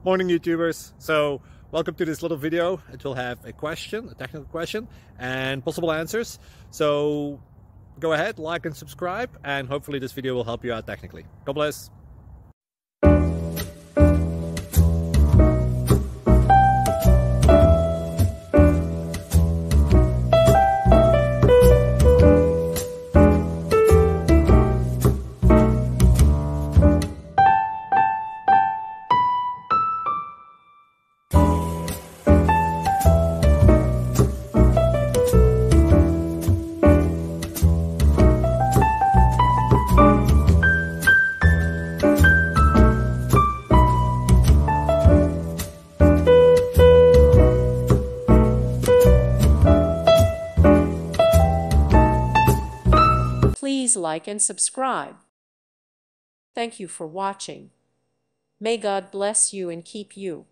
Morning YouTubers. So welcome to this little video. It will have a question, a technical question, and possible answers. So go ahead, like and subscribe, and hopefully this video will help you out technically. God bless. Please like and subscribe. Thank you for watching. May God bless you and keep you.